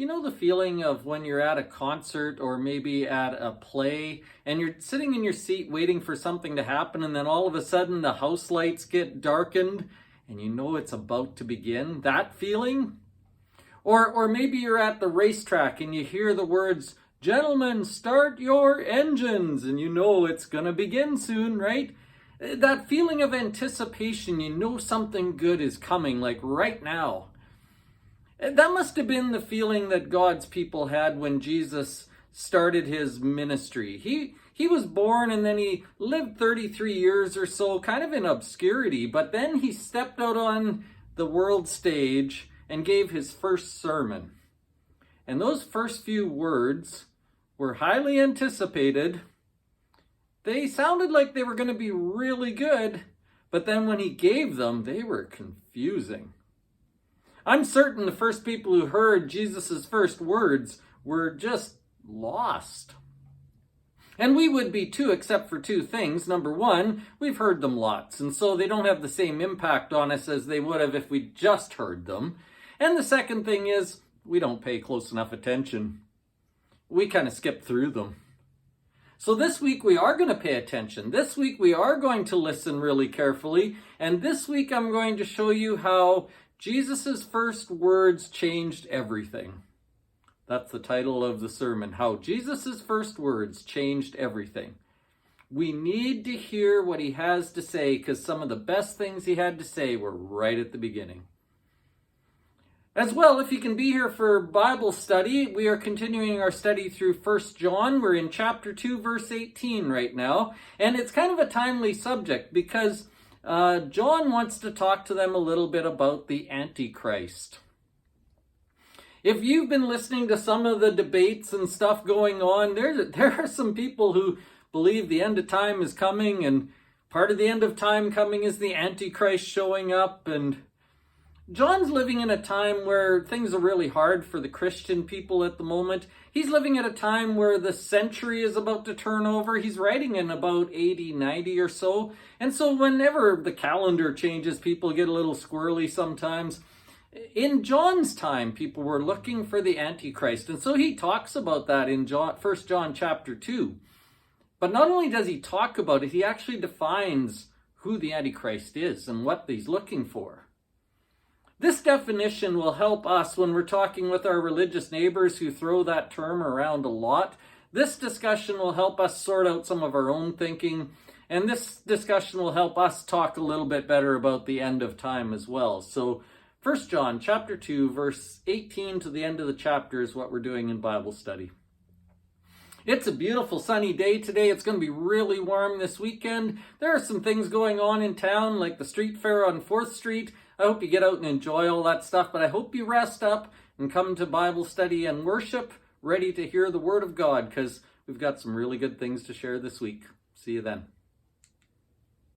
You know the feeling of when you're at a concert or maybe at a play and you're sitting in your seat waiting for something to happen, and then all of a sudden the house lights get darkened and you know it's about to begin? That feeling? Or maybe you're at the racetrack and you hear the words, "Gentlemen, start your engines," and you know it's going to begin soon, right? That feeling of anticipation, you know something good is coming, like right now. That must have been the feeling that God's people had when Jesus started his ministry. He was born and then he lived 33 years or so, kind of in obscurity, but then he stepped out on the world stage and gave his first sermon. And those first few words were highly anticipated. They sounded like they were going to be really good, but then when he gave them, they were confusing. I'm certain the first people who heard Jesus' first words were just lost. And we would be too, except for two things. Number one, we've heard them lots, and so they don't have the same impact on us as they would have if we just heard them. And the second thing is, we don't pay close enough attention. We kind of skip through them. So this week we are going to pay attention. This week we are going to listen really carefully. And this week I'm going to show you how Jesus' first words changed everything. That's the title of the sermon, How Jesus' First Words Changed Everything. We need to hear what he has to say because some of the best things he had to say were right at the beginning. As well, if you can be here for Bible study, we are continuing our study through 1 John. We're in chapter 2, verse 18 right now. And it's kind of a timely subject because John wants to talk to them a little bit about the Antichrist. If you've been listening to some of the debates and stuff going on, there are some people who believe the end of time is coming, and part of the end of time coming is the Antichrist showing up. And John's living in a time where things are really hard for the Christian people at the moment. He's living at a time where the century is about to turn over. He's writing in about 80, 90 or so. And so whenever the calendar changes, people get a little squirrely sometimes. In John's time, people were looking for the Antichrist. And so he talks about that in 1 John chapter 2. But not only does he talk about it, he actually defines who the Antichrist is and what he's looking for. This definition will help us when we're talking with our religious neighbors who throw that term around a lot. This discussion will help us sort out some of our own thinking, and this discussion will help us talk a little bit better about the end of time as well. So 1 John chapter 2, verse 18 to the end of the chapter is what we're doing in Bible study. It's a beautiful sunny day today. It's going to be really warm this weekend. There are some things going on in town, like the street fair on 4th Street. I hope you get out and enjoy all that stuff, but I hope you rest up and come to Bible study and worship, ready to hear the Word of God, because we've got some really good things to share this week. See you then.